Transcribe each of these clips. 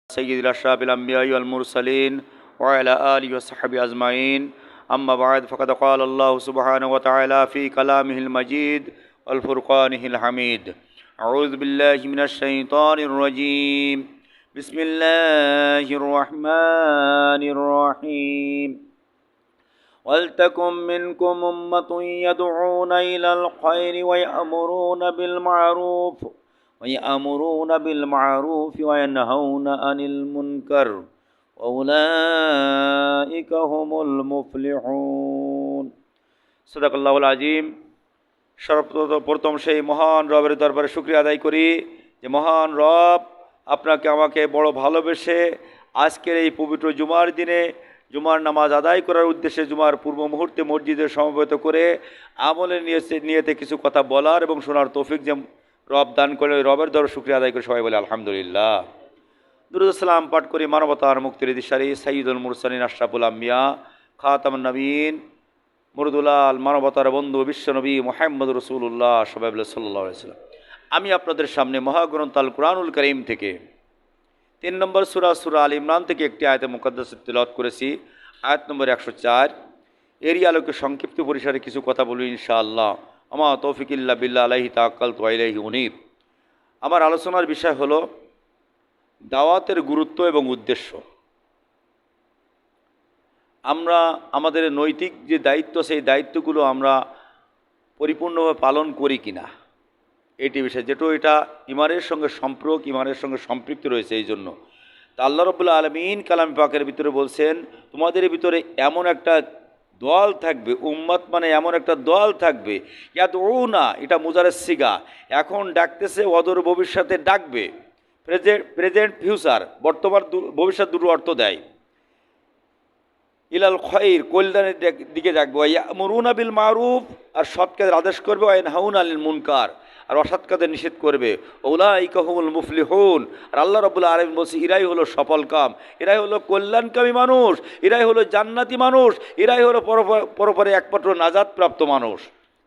سيد الأشراف الأنبياء والمرسلين وعلى آله وصحبه أجمعين أما بعد فقد قال الله سبحانه وتعالى في كلامه المجيد والفرقانه الحميد أعوذ بالله من الشيطان الرجيم بسم الله الرحمن الرحيم ولتكن منكم أمة يدعون إلى الخير ويأمرون بالمعروف وينهون عن المنكر وأولئك هم المفلحون صدق الله العظيم। সর্বপ্রথম সেই মহান রবের দরবারে শুকরিয়া আদায় করি যে মহান রব আপনাকে আমাকে বড় ভালোবেসে আজকের এই পবিত্র জুমার দিনে জুমার নামাজ আদায় করার উদ্দেশ্যে জুমার পূর্ব মুহূর্তে মসজিদে সমবেত করে আমলে নিয়েতে কিছু কথা বলার এবং শোনার তৌফিক যে রব দান করে রবের দরবারে শুকরিয়া আদায় করে সবাই বলে আলহামদুলিল্লাহ। দুরূদ সালাম পাঠ করি মানবতার মুক্তির দিশারি সাইয়্যিদুল মুরসালিন আশরাফুল আম্বিয়া খাতামুন নবীন মুরদুলাল মানবতার বন্ধু বিশ্বনবী মুহাম্মদ রাসূলুল্লাহ সাল্লাল্লাহু আলাইহি ওয়াসাল্লাম। আমি আপনাদের সামনে মহাগ্রন্থ আল কুরআনুল কারীম থেকে 3 নম্বর সূরা আল ইমরান থেকে একটি আয়াতে মুকদ্দাস তিলাওয়াত করেছি, আয়াত নম্বর 104। এরই আলোকে সংক্ষিপ্ত পরিসরে কিছু কথা বলি ইনশাআল্লাহ। আমা তৌফিক ইল্লা বিল্লাহ আলাইহি তাওয়াক্কালতু ওয়া ইলাইহি উনীব। আমার আলোচনার বিষয় হলো দাওয়াতের গুরুত্ব এবং উদ্দেশ্য। আমরা আমাদের নৈতিক যে দায়িত্ব সেই দায়িত্বগুলো আমরা পরিপূর্ণভাবে পালন করি কিনা এটি বিষয়, যেটা এটা ইমানের সঙ্গে ইমানের সঙ্গে সম্পৃক্ত রয়েছে। এই জন্য তা আল্লাহ রাব্বুল আলামিন কালাম পাকের ভিতরে বলছেন, তোমাদের ভিতরে এমন একটা দল থাকবে, উম্মত মানে এমন একটা দল থাকবে, ইয়াদউনা এটা মুজারের সিগা, এখন ডাকতেছে, অদূর ভবিষ্যতে ডাকবে, প্রেজেন্ট ফিউচার বর্তমান ভবিষ্যৎ দুটো অর্থ দেয়। ইলাল খায়র কল্যাণের দিকে ডাকবে, ইয়ামুরুনা বিল মারুফ আর সৎ কাজের আদেশ করবে, ওয়া ইয়ানহাউনা আনিল মুনকার আর অসৎ কাজের নিষেধ করবে, উলাইকা হুমুল মুফলিহুন। আর আল্লাহ রাব্বুল আলামিন বলছে এরাই হলো সফলকাম, এরাই হলো কল্যাণকামী মানুষ, এরাই হলো জান্নাতি মানুষ, এরাই হলো পরপরে একমাত্র নাজাতপ্রাপ্ত মানুষ।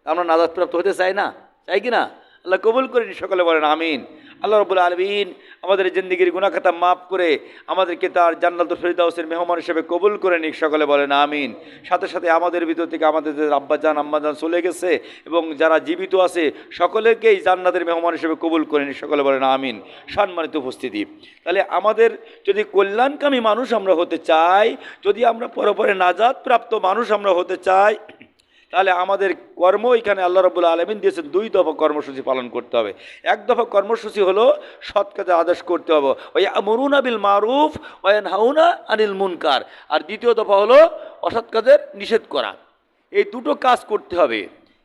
আমরা নাজাতপ্রাপ্ত হতে চাই না? চাই কি না? আল্লাহ কবুল করেন, সকলে বলেন আমিন। আল্লাহ রাব্বুল আলামিন আমাদের জিন্দেগির গুনাহ খাতা মাফ করে আমাদেরকে তার জান্নাতুল ফেরদাউসের মেহমান হিসেবে কবুল করে নিক, সকলে বলেন আমিন। সাথে সাথে আমাদের ভিতর থেকে আমাদের যে আব্বাজান আম্মাজান চলে গেছে এবং যারা জীবিত আছে সকলেকেই জান্নাতের মেহমান হিসেবে কবুল করে নিক, সকলে বলেন আমিন। সম্মানিত উপস্থিতি, তাহলে আমাদের যদি কল্যাণকামী মানুষ আমরা হতে চাই, যদি আমরা পরপরে নাজাত প্রাপ্ত মানুষ আমরা হতে চাই, তাহলে আমাদের কর্ম এখানে আল্লাহ রাব্বুল আলামিন দিয়েছেন 2 দফা কর্মসূচি পালন করতে হবে। এক দফা কর্মসূচি হলো সৎ কাজে আদেশ করতে হবে, ওয়ায়ামুরুনা বিল মারুফ ওয়া ইয়ানহাউনা আনিল মুনকার, আর দ্বিতীয় দফা হলো অসৎ কাজের নিষেধ করা। এই দুটো কাজ করতে হবে।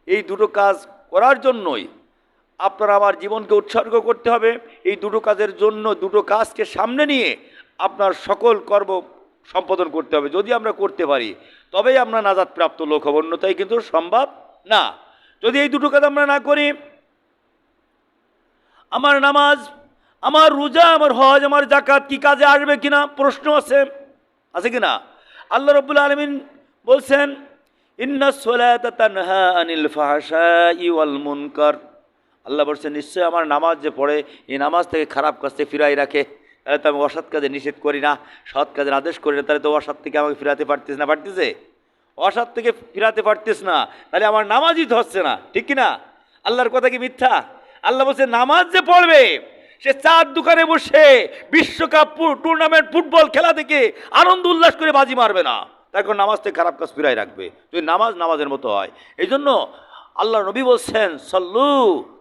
এই দুটো কাজ করার জন্যই আপনার আমার জীবনকে উৎসর্গ করতে হবে। এই দুটো কাজের জন্য, দুটো কাজকে সামনে নিয়ে আপনার সকল কর্ম সম্পাদন করতে হবে। যদি আমরা করতে পারি তবেই আমরা নাজাত প্রাপ্ত লোক হব, অন্যথায় কিন্তু সম্ভব না। যদি এই দুটো কাজ আমরা না করি, আমার নামাজ, আমার রোজা, আমার হজ, আমার যাকাত কি কাজে আসবে কিনা প্রশ্ন আছে কিনা? আল্লাহ রাব্বুল আলামিন বলছেন, ইন্নাস সালাতা তানহা আনিল ফাহশাই ওয়াল মুনকার। আল্লাহ বলছেন নিশ্চয় আমার নামাজ যে পড়ে এই নামাজ থেকে খারাপ কাজ থেকে ফিরাই রাখে। তাহলে তো আমি অসৎ কাজে নিষেধ করি না, সৎ কাজের আদেশ করি না, তাহলে তো অসৎ থেকে আমাকে ফিরাতে পারতিস না, পারতেছে? অসৎ থেকে ফিরাতে পারতিস না, তাহলে আমার নামাজই ধরছে না, ঠিক কিনা? আল্লাহর কথা কি মিথ্যা? আল্লাহ বলছে নামাজ যে পড়বে সে চার দোকানে বসে বিশ্বকাপ টুর্নামেন্ট ফুটবল খেলা থেকে আনন্দ উল্লাস করে বাজি মারবে না, তারপর নামাজ থেকে খারাপ কাজ ফিরাই রাখবে। যদি নামাজের মতো হয়। এই জন্য আল্লাহ নবী বলছেন, সল্লু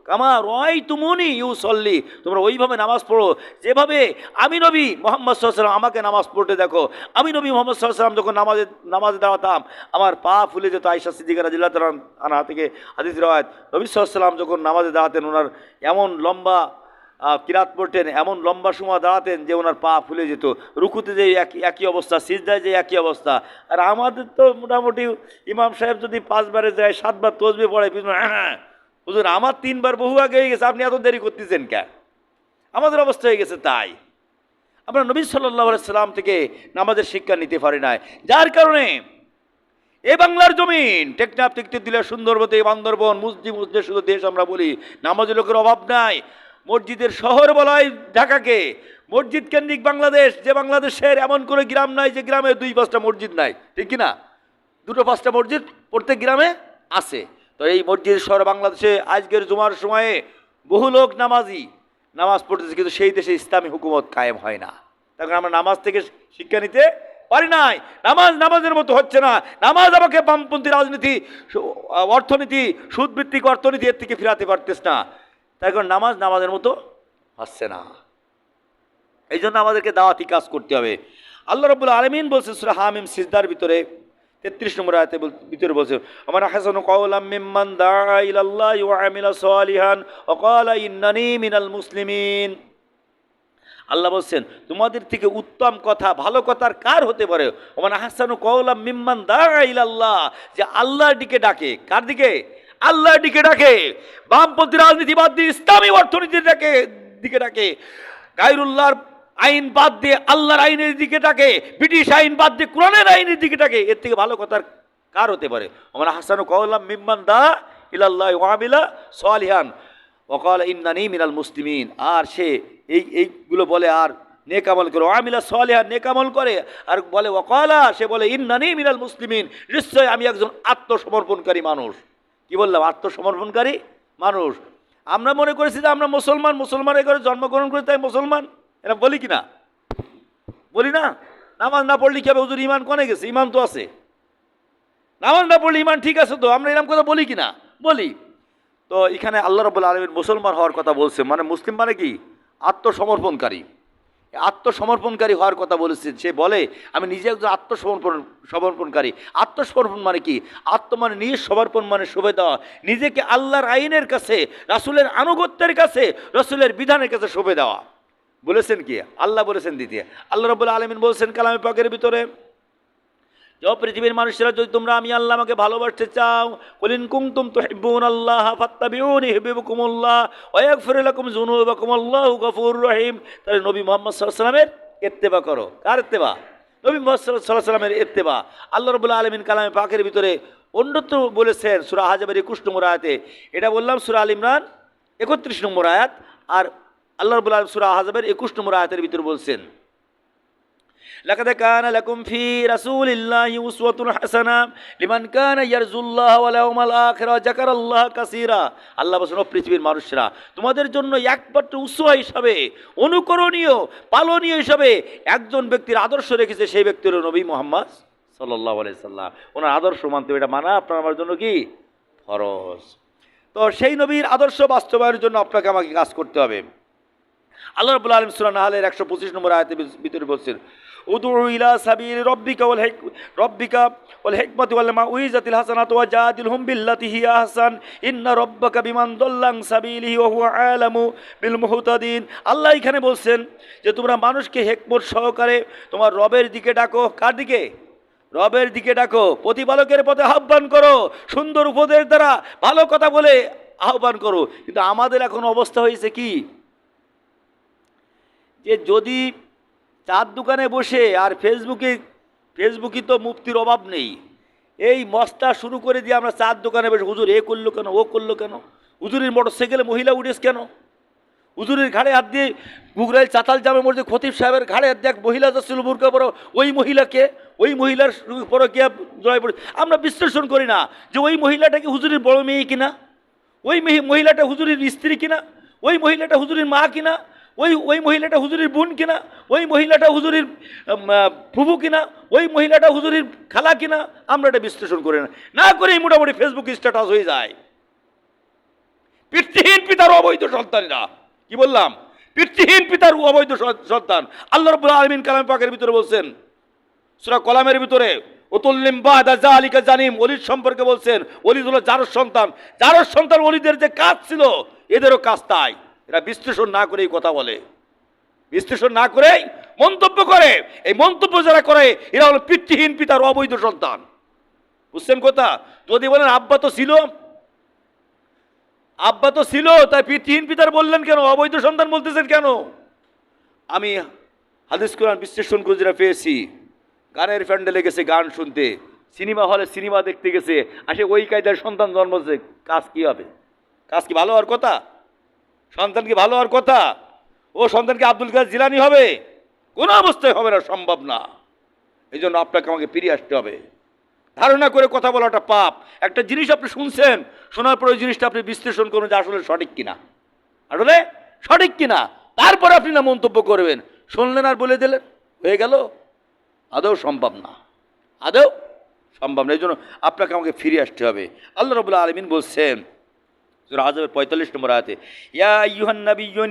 কামা রাআইতুমুনি ইউসাল্লি, তোমরা ওইভাবে নামাজ পড়ো যেভাবে আমি নবী মুহাম্মদ সাল্লাল্লাহু আলাইহি ওয়াসাল্লাম আমাকে নামাজ পড়তে দেখো। আমি নবী মুহাম্মদ সাল্লাল্লাহু আলাইহি ওয়াসাল্লাম যখন নামাজে দাঁড়াতাম আমার পা ফুলে যেত। আয়েশা সিদ্দিকা রাদিয়াল্লাহু তাআলা আনহা থেকে হাদিস রওয়ায়াত, নবী সাল্লাল্লাহু আলাইহি ওয়াসাল্লাম যখন নামাজে দাঁড়াতেন ওনার এমন লম্বা কিরাত পড়তেন, এমন লম্বা সময় দাঁড়াতেন যে ওনার পা ফুলে যেত। রুকুতে যে একই অবস্থা, সিজদায় যে একই অবস্থা। আর আমাদের তো মোটামুটি ইমাম সাহেব যদি 5 বারে যায় 7 বার তসবিহ পড়ে, হ্যাঁ হুজুর আমার 3 বার বহু আগে হয়ে গেছে, আপনি এত দেরি করতেছেন কেন? আমাদের অবস্থা হয়ে গেছে। তাই আমরা নবী সাল্লাল্লাহু আলাইহি সাল্লাম থেকে নামাজের শিক্ষা নিতে পারি না, যার কারণে এই বাংলার জমিন টেকনাফ থেকে দিলে সুন্দরবন, বান্দরবন, মুসলিম শুধু দেশ আমরা বলি, নামাজের লোকের অভাব নাই। মসজিদের শহর বলা হয় ঢাকাকে, মসজিদ কেন্দ্রিক বাংলাদেশ, যে বাংলাদেশের এমন কোনো গ্রাম নাই যে গ্রামে 2-5টা মসজিদ নাই, ঠিক কি না? 2-5টা মসজিদ প্রত্যেক গ্রামে আছে। তো এই মসজিদ শহর বাংলাদেশে আজকের জুমার সময়ে বহু লোক নামাজ পড়তেছে, কিন্তু সেই দেশে ইসলামী হুকুমত কায়েম হয় না। তখন আমরা নামাজ থেকে শিক্ষা নিতে পারি নাই। নামাজের মতো হচ্ছে না। নামাজ আমাকে বামপন্থী রাজনীতি, অর্থনীতি, সুদভিত্তিক অর্থনীতি এর থেকে ফিরাতে পারতেছ না। তাই কারণ নামাজের মতো হচ্ছে না। এই জন্য আমাদেরকে দাওয়াতি কাজ করতে হবে। আল্লাহ রাব্বুল আলামিন বলছে সূরা হামিম সিজদার ভিতরে 33 নম্বর আয়াতে ভিতরে বলছে, আমার হাসানু কাওলাম মিম্মান দাআ ইলাল্লাহি ওয়া আমিলা সালিহান ওয়া ক্বালা ইন্নানি মিনাল মুসলিমিন। আল্লাহ বলছেন তোমাদের থেকে উত্তম কথা, ভালো কথার কার হতে পারে? ওমান হাসানু কাওলাম মিম্মান দাআ ইলাল্লাহ, যে আল্লাহর দিকে ডাকে। কার দিকে? আল্লাহর দিকে ডাকে। বামপন্থী রাজনীতি বাদ দিয়ে ইসলামী অর্থনীতির দিকে ডাকে। গায়রুল্লাহর আইন বাদ দিয়ে আল্লাহর আইনের দিকে ডাকে। ব্রিটিশ আইন বাদ দিয়ে কোরআনের আইনের দিকে ডাকে। এর থেকে ভালো কথার কার হতে পারে? ওমান হাসানু কাওলাম মিম্মান দাআ ইলাল্লাহি ওয়া আমিলা সালিহান ওয়া ক্বালা ইন্নানি মিনাল মুসলিমিন। আর সে এইগুলো বলে আর নেক আমল করে, আমিলা সালিহান নেক আমল করে, আর বলে ওয়াকালা, সে বলে ইন্নানি মিনাল মুসলিমিন, নিশ্চয় আমি একজন আত্মসমর্পণকারী মানুষ। কি বললাম? আত্মসমর্পণকারী মানুষ। আমরা মনে করেছি যে আমরা মুসলমানের ঘরে জন্মগ্রহণ করি তাই মুসলমান, এরা বলি কি না? বলি না? নামাজ না পড়লে কি হবে? হুজুর ইমান কনে গেছে? ইমান তো আছে। নামাজ না পড়লে ইমান ঠিক আছে তো, আমরা এরকম কথা বলি কি না? বলি। তো এখানে আল্লাহ রাব্বুল আলামিন মুসলমান হওয়ার কথা বলছে, মানে মুসলিম মানে কি? আত্মসমর্পণকারী হওয়ার কথা বলেছে। সে বলে আমি নিজে একজন সমর্পণকারী। আত্মসমর্পণ মানে কি? মানে নিজ সমর্পণ মানে সঁপে দেওয়া, নিজেকে আল্লাহর আইনের কাছে, রাসূলের আনুগত্যের কাছে, রাসূলের বিধানের কাছে সঁপে দেওয়া। বলেছেন কি? আল্লাহ বলেছেন দিতে। আল্লাহ রাব্বুল আলামিন বলছেন কালামে পাকের ভিতরে, যে পৃথিবীর মানুষেরা যদি তোমরা আমি আল্লাহ আমাকে ভালোবাসতে চাও, কুল ইন কুনতুম তুহিব্বুনাল্লাহ ফাত্তাবিউনি ইউহিব্বুকুমুল্লাহ ওয়া ইয়াগফির লাকুম যুনুবাকুম আল্লাহু গফুরুর রহিম। তাহলে নবী মুহাম্মদ সাল্লাল্লাহু আলাইহি ওয়াসাল্লামের ইত্তেবা করো। কার ইত্তেবা? নবী মুহাম্মদ সাল্লাল্লাহু আলাইহি ওয়াসাল্লামের ইত্তেবা। আল্লাহ রাব্বুল আলামিন কালামে পাকের ভিতরে অন্যত্র বলেছেন সূরা আহজাবের 21 নম্বর আয়াতে। এটা বললাম সূরা আল ইমরান 31 নম্বর আয়াত, আর আল্লাহ রাব্বুল আলামিন সূরা আহজাবের 21 নম্বর আয়াতের ভিতরে বলছেন, লাকাদ কানা লাকুম ফি রাসূলিল্লাহি উসওয়াতুন হাসানাহ লিমান কানা ইয়ারজুল্লাহ ওয়াল ইয়াউমাল আখির ওয়া যাকারাল্লাহ কাসীরা। আল্লাহ বলেন ও পৃথিবীর মানুষরা, তোমাদের জন্য একমাত্র উসওয়া হিসাবে, অনুকরণীয়, পালনীয় হিসাবে একজন ব্যক্তির আদর্শ রেখেছে, সেই ব্যক্তি হলো নবী মুহাম্মদ সাল্লাল্লাহু আলাইহি সাল্লাম। ওনার আদর্শ মানতে হবে, এটা মানা আপনার আমার জন্য কি ফরজ। তো সেই নবীর আদর্শ বাস্তবায়নের জন্য আপনাকে আমাকে কাজ করতে হবে। আল্লাহ রাব্বুল আলামিন সূরা নাহলের 125 নম্বর আয়াতের ভিতরে বলছেন, উদউ ইলা সাবিল রাব্বিকা ওয়াল হিকমাতি ওয়াল মাউইজাতিল হাসানাতু ওয়া জাদিলহুম বিল্লাতি হিয়া আহসান ইন্না রাব্বাকা বিমান দাল্লান সাবিলিহি ওয়া হুয়া আলামু বিল মুহতাদিন। আল্লাহ এখানে বলছেন যে তোমরা মানুষকে হিকমত সহকারে তোমার রবের দিকে ডাকো। কার দিকে? রবের দিকে ডাকো। প্রতিপালকের পথে আহ্বান করো, সুন্দর উপদেশ দ্বারা, ভালো কথা বলে আহ্বান করো। কিন্তু আমাদের এখন অবস্থা হয়েছে কি, যে যদি চার দোকানে বসে আর ফেসবুকে তো মুফতির অভাব নেই, এই মস্তা শুরু করে দিয়ে আমরা চার দোকানে বসে হুজুর এ করলো কেন, ও করলো কেন, হুজুরের মোটরসাইকেলে মহিলা উঠেস কেন, হুজুরের ঘাড়ে হাত দিয়ে গুগরাইল চাতাল জামে মসজিদ খতিব সাহেবের ঘাড়ে হাত দিয়ে এক মহিলা যাচ্ছিল বোরকা পরো, ওই মহিলার পরো কে জয় পড়ে। আমরা বিশ্লেষণ করি না যে ওই মহিলাটাকে হুজুরের বড় মেয়ে কিনা, ওই মহিলাটা হুজুরের স্ত্রী কিনা, ওই মহিলাটা হুজুরের মা কিনা, ওই মহিলাটা হুজুরের বোন কিনা, ওই মহিলাটা হুজুরের ফুফু কিনা, ওই মহিলাটা হুজুরের খালা কিনা। আমরা এটা বিশ্লেষণ করি না করেই মোটামুটি ফেসবুক স্ট্যাটাস হয়ে যায়। পিতৃহীন পিতার অবৈধ সন্তানেরা, কি বললাম? পিতৃহীন পিতার অবৈধ সন্তান। আল্লাহ রাব্বুল আলামিন কালাম পাকের ভিতরে বলছেন সূরা কলামের ভিতরে, ওতুল্লিম বাদা যালিকা জানিম, ওলির সম্পর্কে বলছেন ওলি হলো জারজ সন্তান। ওলিদের যে কাজ ছিল এদেরও কাজ তাই। এরা বিশ্লেষণ না করেই কথা বলে, বিশ্লেষণ না করেই মন্তব্য করে। এই মন্তব্য যারা করে এরা হলো পিতৃহীন পিতার অবৈধ সন্তান। বুঝছেন কথা? যদি বলেন আব্বা তো ছিল তাই পিতৃহীন পিতার বললেন কেন, অবৈধ সন্তান বলতেছেন কেন? আমি হাদিস কোরআন বিশ্লেষণ করে যেটা পেয়েছি, গানের প্যান্ডেলে গেছে গান শুনতে, সিনেমা হলে সিনেমা দেখতে গেছে, আসে ওই কায়দার সন্তান জন্মছে, কাজ কি হবে? কাজ কি ভালো হওয়ার কথা? সন্তান কি ভালো হওয়ার কথা? ও সন্তান কি আব্দুল কাদের জিলানী হবে? কোনো অবস্থায় হবে না, সম্ভব না। এই জন্য আপনাকে আমাকে ফিরে আসতে হবে। ধারণা করে কথা বলাটা পাপ। একটা জিনিস আপনি শুনছেন, শোনার পরে ওই জিনিসটা আপনি বিশ্লেষণ করুন যে আসলে সঠিক কিনা, আসলে সঠিক কিনা, তারপরে আপনি না মন্তব্য করবেন। শুনলেন আর বলে দিলেন, হয়ে গেল? আদৌ সম্ভব না, আদৌ সম্ভব না। এই জন্য আপনাকে আমাকে ফিরে আসতে হবে। আল্লাহ রাব্বুল আলামিন বলছেন সূরা আযবের 45 নম্বর আয়াতে, ইয়া আইয়ুহান নাবিয়্যু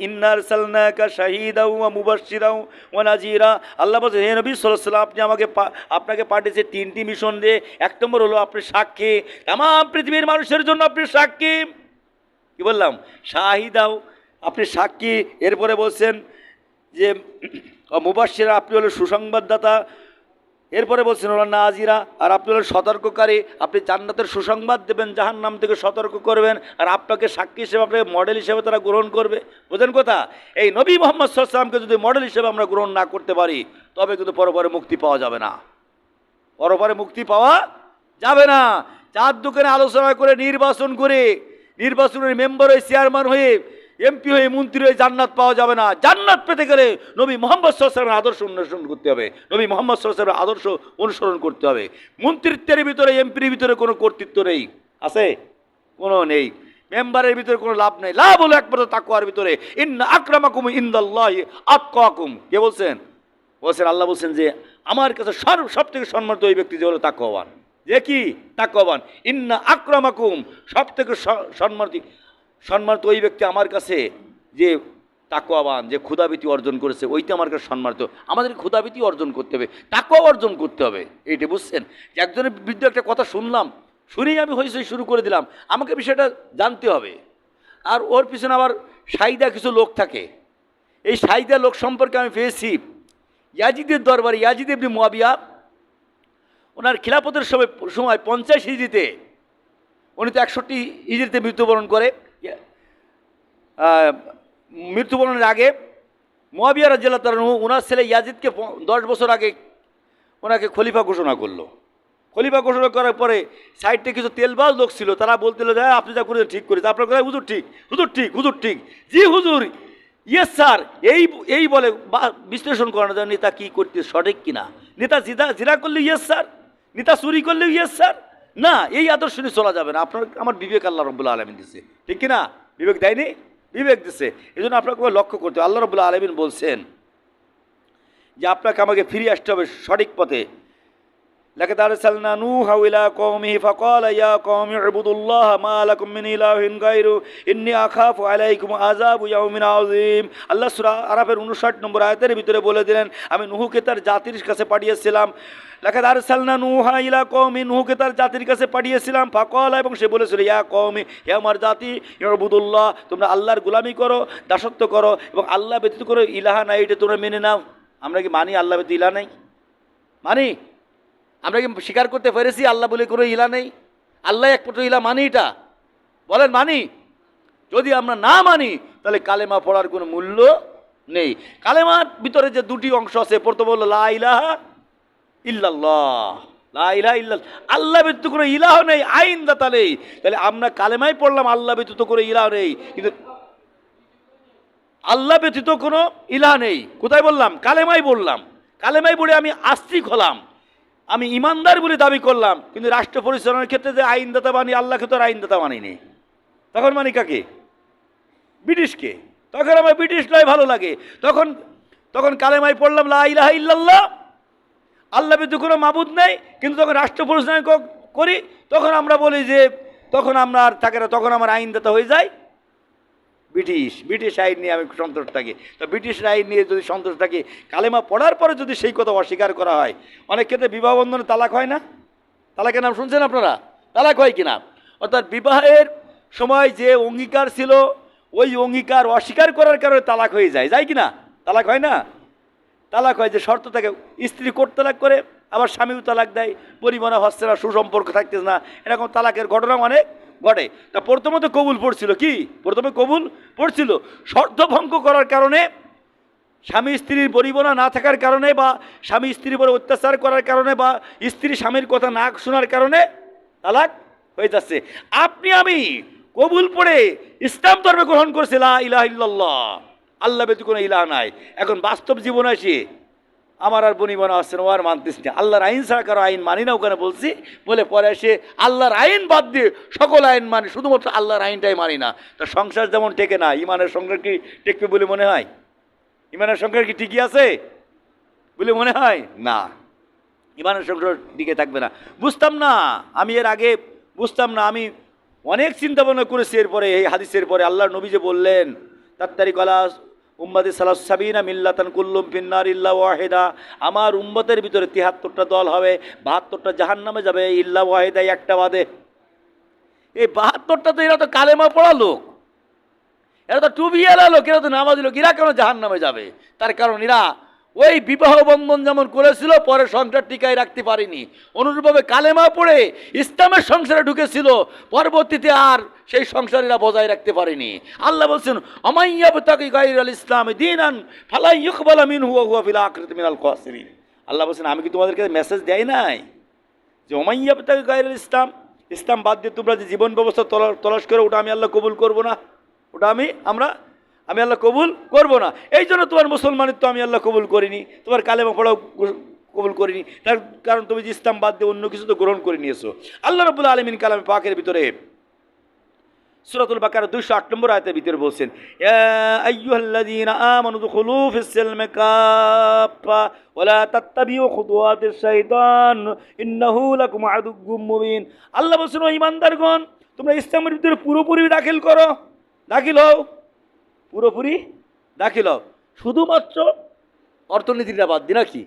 ইন্না আরসালনাকা শাহীদাও ওয়া মুবাশশিরাও ওয়া নাযীরা। আল্লাহ বলছেন, হে নবী সাল্লাল্লাহু আলাইহি ওয়াসাল্লাম, আপনাকে পাঠিয়েছে তিনটি মিশন দিয়ে। এক নম্বর হলো আপনি সাক্ষী, তামাম পৃথিবীর মানুষের জন্য আপনি সাক্ষী। কি বললাম? শাহীদাও, আপনি সাক্ষী। এরপরে বলছেন যে মুবাশশিরা, আপনি হলো সুসংবাদদাতা। এরপরে বলছেন ওরা নাজিরা, আর আপনি হলেন সতর্ককারী। আপনি জান্নাতের সুসংবাদ দেবেন, জাহান্নাম থেকে সতর্ক করবেন। আর আপনাকে সাক্ষী হিসেবে, আপনাকে মডেল হিসেবে তারা গ্রহণ করবে। বোঝেন কথা? এই নবী মুহাম্মদ সাল্লাল্লাহু আলাইহি ওয়াসাল্লামকে যদি মডেল হিসেবে আমরা গ্রহণ না করতে পারি, তবে কিন্তু পরপরে মুক্তি পাওয়া যাবে না, পরপরে মুক্তি পাওয়া যাবে না। চার দোকানে আলোচনা করে নির্বাচনের মেম্বার হয়ে, চেয়ারম্যান হয়ে, এমপি হয়ে, মন্ত্রী হয়ে জান্নাত পাওয়া যাবে না। জান্নাত পেতে গেলে নবী মুহাম্মদ সাল্লাল্লাহু আলাইহি ওয়াসাল্লামের আদর্শ অনুসরণ করতে হবে, নবী মুহাম্মদ সাল্লাল্লাহু আলাইহি ওয়াসাল্লামের আদর্শ অনুসরণ করতে হবে। মন্ত্রিত্বের ভিতরে, এমপির ভিতরে কোনো কর্তৃত্ব নেই, আছে? কোনো নেই। মেম্বারের ভিতরে কোনো লাভ নেই। লাভ হলো একমাত্র তাকওয়ার ভিতরে। ইন্না আকরামাকুম ইনদাল্লাহি আতকাকুম। কে বলছেন? বলছেন আল্লাহ বলছেন যে আমার কাছে সব থেকে সম্মানিত ওই ব্যক্তি যে হলো তাকওয়াবান। যে কি? তাকওয়াবান। ইন্না আকরামাকুম, সব থেকে সম্মানিত ওই ব্যক্তি আমার কাছে যে তাকওয়াবান, যে ক্ষুধাভীতি অর্জন করেছে, ওইটা আমার কাছে সম্মানিত। আমাদের ক্ষুধাভীতি অর্জন করতে হবে, তাকওয়া অর্জন করতে হবে। এইটা বুঝছেন? যে একজনের বিরুদ্ধে একটা কথা শুনলাম, শুনেই আমি হইচই শুরু করে দিলাম, আমাকে বিষয়টা জানতে হবে। আর ওর পিছনে আবার সাইদা কিছু লোক থাকে। এই সাইদা লোক সম্পর্কে আমি পেয়েছি ইয়াজিদের দরবারে, ইয়াজিদ ইবনে মুয়াবিয়া, ওনার খিলাফতের সময় 50 হিজরিতে, উনি তো 61 হিজরিতে মৃত্যুবরণ করে। মৃত্যুবরণের আগে মুয়াবিয়া রাদিয়াল্লাহু তাআলা আনহু ওনার ছেলে ইয়াজিদকে 10 বছর আগে ওনাকে খলিফা ঘোষণা করলো। খলিফা ঘোষণা করার পরে সাইডে কিছু তেলবাজ লোক ছিল, তারা বলছিল যে আপনি যা করে ঠিক করেছে, আপনার কথা হুজুর ঠিক, হুজুর ঠিক, হুজুর ঠিক, জি হুজুর, ইয়েস স্যার, এই বলে বিশ্লেষণ করানো যায় নেতা কী করতে সঠিক কিনা। নেতা জিরা করলে ইয়েস স্যার, নেতা চুরি করলে ইয়েস স্যার, না, এই আদর্শ নিয়ে চলা যাবে না। আমার বিবেক আল্লাহ রাব্বুল আলামিন দিচ্ছে, ঠিক কিনা? বিবেক দেয়নি? বিবেক দিচ্ছে। এই জন্য আপনাকে লক্ষ্য করতে হবে। আল্লাহ রাব্বুল আলামিন বলছেন যে আপনাকে আমাকে ফিরে আসতে হবে সঠিক পথে। লাকাদ আরসালনা নূহা ইলা কওমিহি ফাকালা ইয়া কওমি ইবুদুল্লাহ মা লাকুম মিন ইলাহিন গায়রু ইন্নী আখাফু আলাইকুম আযাবু ইয়াউমিন আযীম। আল্লাহ সূরা আরাফের 59 নম্বর আয়াতের ভিতরে বলে দিলেন, আমি নূহকে তার জাতির কাছে পাঠিয়েছিলাম। লাকাদ আরসালনা নূহা ইলা কওমি, নূহকে তার জাতির কাছে পাঠিয়েছিলাম। ফাকালা, এবং সে বলেছিল, ইয়া কওমি, হে আমার জাতি, ইবুদুল্লাহ, তোমরা আল্লাহর গোলামি করো, দাসত্ব করো, এবং আল্লাহ ব্যতীত করো ইলাহা নাই, এটা তোমরা মেনে নাও। আমরা কি মানি আল্লাহ ব্যতীত ইলাহ নাই? মানি? আমরা কি স্বীকার করতে পেরেছি আল্লাহ বলে কোনো ইলা নেই? আল্লাহ একমাত্র ইলা মানি? এটা বলেন মানি? যদি আমরা না মানি তাহলে কালেমা পড়ার কোনো মূল্য নেই। কালেমার ভিতরে যে দুটি অংশ আছে, প্রথম হলো লা ইলাহা ইল্লাল্লাহ, লা ইলাহা ইল্লাল্লাহ, আল্লাহ ব্যতীত কোনো ইলাহ নেই, আইন দাতা নেই। তাহলে আমরা কালেমাই পড়লাম আল্লাহ ব্যতীত কোনো ইলাহ নেই, কিন্তু আল্লাহ ব্যতীত কোনো ইলাহ নেই কোথায় বললাম? কালেমাই বললাম। কালেমাই পড়ে আমি আস্তিক হলাম, আমি ইমানদার বলে দাবি করলাম, কিন্তু রাষ্ট্র পরিচালনার ক্ষেত্রে যে আইনদাতা মানি, আল্লাহকে তো আর আইনদাতা মানিনি। তখন মানি কাকে? ব্রিটিশকে। তখন আমার ব্রিটিশ নয় ভালো লাগে। তখন কালেমাই পড়লাম লা ইলাহা ইল্লাল্লাহ, আল্লাহ ব্যতীত কোনো মাবুদ নেই, কিন্তু তখন রাষ্ট্র পরিচালনা করি, তখন আমরা বলি যে তখন আমরা আর থাকে না, তখন আমার আইনদাতা হয়ে যায় ব্রিটিশ আইন নিয়ে আমি সন্তুষ্ট থাকি। তো ব্রিটিশ আইন নিয়ে যদি সন্তুষ্ট থাকি, কালেমা পড়ার পরে যদি সেই কথা অস্বীকার করা হয়, অনেক ক্ষেত্রে বিবাহ বন্ধনে তালাক হয় না? তালাকের নাম শুনছেন আপনারা? তালাক হয় কিনা? অর্থাৎ বিবাহের সময় যে অঙ্গীকার ছিল, ওই অঙ্গীকার অস্বীকার করার কারণে তালাক হয়ে যায় কিনা? তালাক হয় না? তালাক হয় যে শর্ত থাকে, স্ত্রী কোর্ট তালাক করে, আবার স্বামীও তালাক দেয়, পরিমাণে হচ্ছে না, সুসম্পর্ক থাকতেছে না, এরকম তালাকের ঘটনা অনেক ঘটে। তা প্রথমে তো কবুল পড়ছিল, কি প্রথমে কবুল পড়ছিল, শর্ত ভঙ্গ করার কারণে, স্বামী স্ত্রীর পরিমাণা না থাকার কারণে, বা স্বামী স্ত্রীর উপর অত্যাচার করার কারণে, বা স্ত্রী স্বামীর কথা না শোনার কারণে তালাক হয়ে যাচ্ছে। আপনি আমি কবুল পড়ে ইসলাম ধর্মে গ্রহণ করছে, লা ইলাহা ইল্লাল্লাহ, আল্লাহ ব্যতীত কোনো ইলাহ নাই। এখন বাস্তব জীবনে আসি আমার আর বনি বানা আসছে না, ও আর মানতেছি না, আল্লাহর আইন ছাড়া কারো আইন মানি না, ওখানে বলছি বলে পরে এসে আল্লাহর আইন বাদ দিয়ে সকল আইন মানি, শুধুমাত্র আল্লাহর আইনটাই মানি না। তা সংসার যেমন টেকে না, ইমানের সংসার কি টেকবে বলে মনে হয়? ইমানের সংসার কি ঠিকই আছে বলে মনে হয়? না, ইমানের সংসার টিকে থাকবে না। বুঝতাম না আমি, এর আগে বুঝতাম না, আমি অনেক চিন্তা ভাবনা করেছি এরপরে, এই হাদিসের পরে আল্লাহর নবী যে বললেন তাত্তারি কলা উম্মতি সালাস সাবিনা মিল্লাতান কুল্লুম ফিন্নার ইল্লা ওয়াহিদা, আমার উম্মতের ভিতরে ৭৩টা দল হবে, ৭২টা জাহান্নামে যাবে ইল্লা ওয়াহিদা, একটা বাদে। এই ৭২টা তো এরা তো কালেমা পড়া লোক, এরা তো টুবিয়ালা লোক, এরা তো নামাজি লোক, এরা কেন জাহান্নামে যাবে? তার কারণ এরা ওই বিবাহ বন্ধন যেমন করেছিল পরে সংসার টিকায় রাখতে পারেনি, অনুরূপভাবে কালেমা পড়ে ইসলামের সংসারে ঢুকেছিল, পরবর্তীতে আর সেই সংসারীরা বজায় রাখতে পারেনি। আল্লাহ বলছেন অমাইয়াবতাকি গায়রাল ইসলাম দীনান ফালা ইউকবালা মিনহু ওয়া হুয়া ফিল আখিরাতি মিনাল খাসিরিন। আল্লাহ বলছেন আমি কি তোমাদেরকে মেসেজ দেই নাই যে অমাইয়াবতাকি গায়রাল ইসলাম, ইসলাম বাদ দিয়ে তোমরা যে জীবন ব্যবস্থা তলাশ করে ওটা আমি আল্লাহ কবুল করব না, ওটা আমি আল্লাহ কবুল করব না। এই জন্য তোমার মুসলমানিত্ব আমি আল্লাহ কবুল করিনি, তোমার কালেমা পড়াও কবুল করিনি, তার কারণ তুমি যে ইসলাম বাদ দিয়ে অন্য কিছু তো গ্রহণ করে নিয়েছো। আল্লাহ রাব্বুল আলামিন কালামে পাকের ভিতরে সূরাতুল বাকারা 208 নম্বর আয়াতের ভিতরে বলছেন ইয়া আইয়ুহাল্লাযীনা আমানু দুখুলু ফিস সিলমি কাফা ওয়া লা তাত্তাবিউ খুতুওয়াতিশ শাইতান ইন্নাহু লাকুম আদুউম মুবিন। আল্লাহ বলছেন ও ঈমানদারগণ তোমরা ইসলামের ভিতরে পুরোপুরি দাখিল হও, পুরোপুরি দাখিল হও, শুধুমাত্র অর্থনীতিটা বাদ দিয়ে। নাকি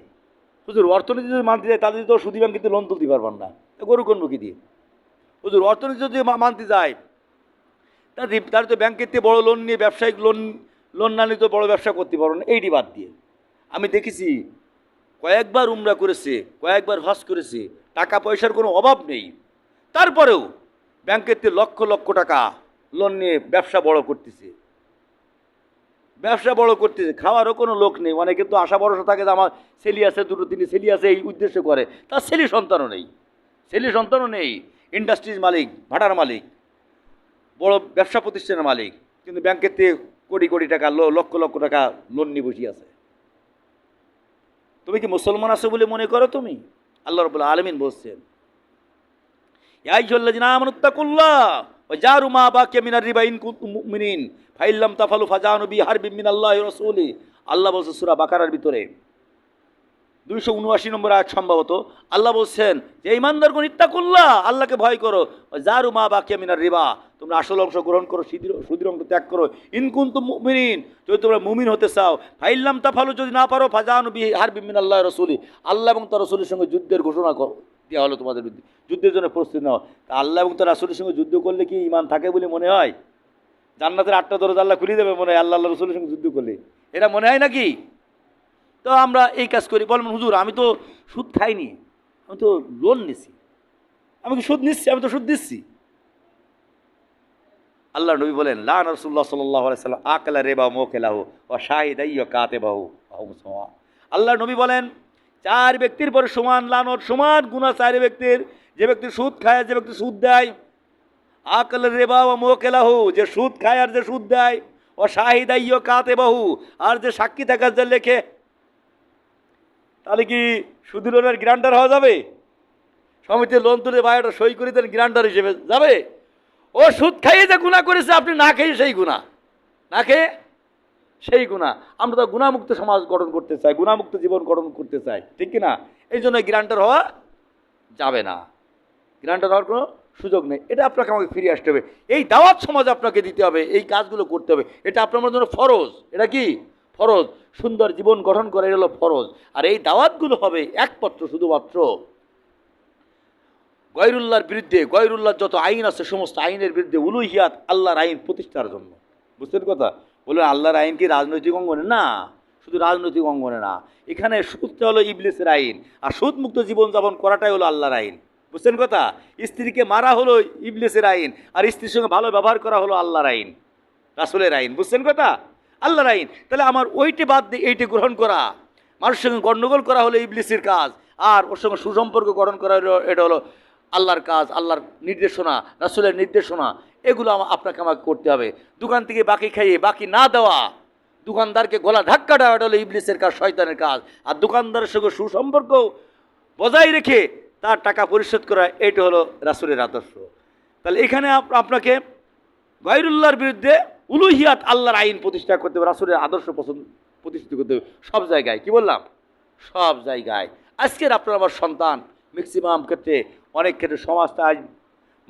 হুজুর অর্থনীতি যদি মানতে যায় তাদের তো সুদী ব্যাংক কিন্তু লোন তুলতে পারবেন না, গরু কোন মুখী দিয়ে? হুজুর অর্থনীতি যদি মানতে যায় তার তো ব্যাংকের থেকে বড় লোন নিয়ে ব্যবসায়িক লোন না নিয়ে তো বড় ব্যবসা করতে পারবো না। এইটি বাদ দিয়ে আমি দেখেছি কয়েকবার উমরা করেছে, কয়েকবার হজ করেছে, টাকা পয়সার কোনো অভাব নেই, তারপরেও ব্যাংকের থেকে লক্ষ লক্ষ টাকা লোন নিয়ে ব্যবসা বড় করতেছে, খাওয়ারও কোনো লোক নেই। অনেকে তো আশা ভরসা থাকে যে আমার ছেলে আছে, দুটো তিনটে ছেলে আছে, এই উদ্দেশ্য করে, তার ছেলে সন্তানও নেই, ইন্ডাস্ট্রিজ মালিক, ভাড়ার মালিক, বড় ব্যবসা প্রতিষ্ঠানের মালিক, কিন্তু ব্যাংকের থেকে কোটি কোটি টাকা লক্ষ লক্ষ টাকা লোন নিয়ে বসে আছে। তুমি কি মুসলমান আছো বলে মনে করো তুমি? আল্লাহ রাব্বুল আলামিন বলছেন ইয়া আইয়ুহাল্লাযীনা আমানুত্তাকুল্লাহ ওয়া জারু মা বাকিয়া মিনার রিবা ইন কুনতুম মুমিনিন ফাইল্লাম তাফালু ফাজানু বিহারবিম মিনাল্লাহি ওয়া রাসূলি। আল্লাহ বলছেন সূরা বাকারার ভিতরে 279 নম্বর আয়াত সম্ভবত। আল্লাহ বলছেন যে ঈমানদারগণ ইত্তাকুল্লাহ, আল্লাহকে ভয় করো, জারু মা বাকিয়া মিনার রিবা, তোমরা আসল অংশ গ্রহণ করো, সুদের অংশ ত্যাগ করো, ইন কুনতুম মুমিনিন, যদি তোমরা মুমিন হতে চাও, ফাইল্লাম তাফালু, যদি না পারো, ফাজানু বিহারবিম মিনাল্লাহি ওয়া রাসূলি, আল্লাহ এবং তার রাসূলের সঙ্গে যুদ্ধের ঘোষণা দেওয়া হলো তোমাদের বিরুদ্ধে, যুদ্ধের জন্য প্রস্তুতি নাও। তা আল্লাহ এবং তার রাসূলের সঙ্গে যুদ্ধ করলে কি ঈমান থাকে বলে মনে হয়? জান্নাতের 8টা দরজা আল্লাহ খুলে দেবে মনে হয় আল্লাহ রাসূলের সঙ্গে যুদ্ধ করলে? এটা মনে হয় নাকি? তো আমরা এই কাজ করি। বলবেন হুজুর আমি তো সুদ খাইনি, আমি তো লোন নিছি, আমি কি সুদ নিচ্ছি? আমি তো সুদ দিচ্ছি। আল্লাহ নবী বলেন লা রাসূলুল্লাহ সাল্লাল্লাহু আলাইহি সাল্লাম আকালা রিবা মুকিলাহু ওয়া শাহিদাই ওয়া কাতিবাহু আহুম সাওয়া। আল্লাহ নবী বলেন 4 ব্যক্তির পরে সমান লানত, সমান গুনাহ 4 ব্যক্তির, যে ব্যক্তি সুদ খায়, যে ব্যক্তি সুদ দেয়, আকাল রিবা ওয়া মুকিলাহু, যে সুদ খায় আর যে সুদ দেয়, ও শাহিদাই ওয়া কাতিবাহু, আর যে সাক্ষী থাকে যে লেখে। তাহলে কি সুদী লোনের গ্রান্টার হওয়া যাবে? সমিতির লোন তুলে বায়োটা সই করে দেন, গ্রান্টার হিসেবে যাবে? ও সুদ খাইয়ে যে গুনাহ করেছে, আপনি না খেয়ে সেই গুনাহ, না খেয়ে সেই গুনাহ। আমরা তো গুনাহমুক্ত সমাজ গঠন করতে চাই, গুনাহমুক্ত জীবন গঠন করতে চাই, ঠিক কি না? এই জন্য গ্রান্টার হওয়া যাবে না, গ্রান্টার হওয়ার কোনো সুযোগ নেই। এটা আপনাকে আমাকে ফিরে আসতে হবে, এই দাওয়াত সমাজ আপনাকে দিতে হবে, এই কাজগুলো করতে হবে, এটা আপনার জন্য ফরজ। এটা কি ফরজ? সুন্দর জীবন গঠন করা এটা হলো ফরজ। আর এই দাওয়াতগুলো হবে একমাত্র শুধুমাত্র গয়রুল্লাহর বিরুদ্ধে, গয়রুল্লাহর যত আইন আছে সমস্ত আইনের বিরুদ্ধে, উলুহিয়াত আল্লাহর আইন প্রতিষ্ঠার জন্য। বুঝতেন কথা? বললেন আল্লাহর আইন কি রাজনৈতিক অঙ্গনে? না, শুধু রাজনৈতিক অঙ্গনে না, এখানে সুদটা হলো ইবলিসের আইন, আর সুদমুক্ত জীবনযাপন করাটাই হলো আল্লাহর আইন। বুঝছেন কথা? স্ত্রীকে মারা হলো ইবলিসের আইন, আর স্ত্রীর সঙ্গে ভালো ব্যবহার করা হলো আল্লাহর আইন, রাসূলের আইন। বুঝছেন কথা? আল্লাহর আইন। তাহলে আমার ওইটি বাদ দিয়ে এইটি গ্রহণ করা, মানুষের সঙ্গে গণ্ডগোল করা হলো ইবলিসের কাজ, আর ওর সঙ্গে সুসম্পর্ক গঠন করা হলো এটা হলো আল্লাহর কাজ, আল্লাহর নির্দেশনা, রাসূলের নির্দেশনা, এগুলো আপনাকে আমাকে করতে হবে। দোকান থেকে বাকি খাইয়ে বাকি না দেওয়া, দোকানদারকে গলা ধাক্কা দেওয়া, এটা হলো ইবলিসের কাজ, শয়তানের কাজ। আর দোকানদারের সঙ্গে সুসম্পর্ক বজায় রেখে তার টাকা পরিশোধ করা, এটা হলো রাসূলের আদর্শ। তাহলে এখানে আপনাকে গায়রুল্লাহর বিরুদ্ধে উলুহিয়াত, আল্লাহর আইন প্রতিষ্ঠা করতে হবে, রাসূলের আদর্শ প্রতিষ্ঠিত করতে হবে সব জায়গায়। কি বললাম? সব জায়গায়। আজকের আপনার আমার সন্তান ম্যাক্সিমাম ক্ষেত্রে, অনেক ক্ষেত্রে সমাজটা আজ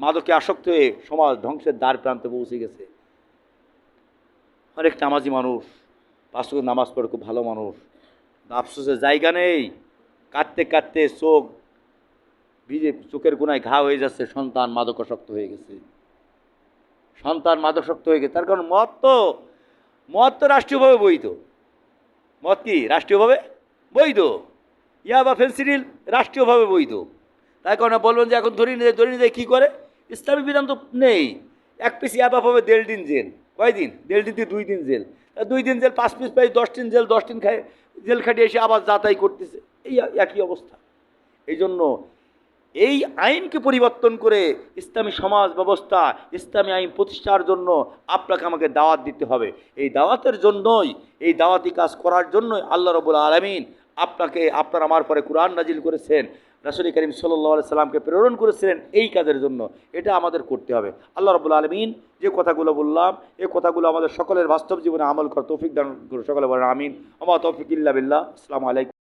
মাদকে আসক্ত হয়ে সমাজ ধ্বংসের দ্বার প্রান্তে পৌঁছে গেছে। অনেক নামাজি মানুষ, 5 ওয়াক্ত নামাজ পড়ে খুব ভালো মানুষ, আফসোসের জায়গা নেই। কাঁদতে কাঁদতে চোখ ভিজে, চোখের কোনায় ঘা হয়ে যাচ্ছে, সন্তান মাদকাসক্ত হয়ে গেছে। সন্তান মাদকাসক্ত হয়ে গেছে, তার কারণ মদ তো রাষ্ট্রীয়ভাবে বৈধ। মদ কি রাষ্ট্রীয়ভাবে বৈধ? ইয়াবা, ফেন্সিডিল রাষ্ট্রীয়ভাবে বৈধ। তাই কারণে বলবেন যে এখন ধরে নিয়ে যায় কী করে? ইসলামী বিধান তো নেই। 1 পিস ইয়াবা পাবে 1.5 দিন জেল। কয় দিন? 1.5 দিন থেকে 2 দিন জেল। 2 দিন জেল, 5 পিস পাই 10 দিন জেল, 10 দিন খায় জেল খাটিয়ে এসে আবার যাতাই করতেছে, এই একই অবস্থা। এই জন্য এই আইনকে পরিবর্তন করে ইসলামী সমাজ ব্যবস্থা, ইসলামী আইন প্রতিষ্ঠার জন্য আপনাকে আমাকে দাওয়াত দিতে হবে। এই দাওয়াতের জন্যই, এই দাওয়াতি কাজ করার জন্যই আল্লাহ রাব্বুল আলামিন আপনাকে, আপনার আমার পরে কোরআন নাজিল করেছেন, রাসূল করিম সাল্লাল্লাহু আলাইহি সাল্লামকে প্রেরণ করেছিলেন এই কাজের জন্য। এটা আমাদের করতে হবে। আল্লাহ রাব্বুল আলামিন যে কথাগুলো বললাম, এই কথাগুলো আমাদের সকলের বাস্তব জীবনে আমল করার তৌফিক দান করুন। সকলে বলেন আমিন। ওয়া মা তৌফিক ইল্লা বিল্লাহ। আসসালামু আলাইকুম।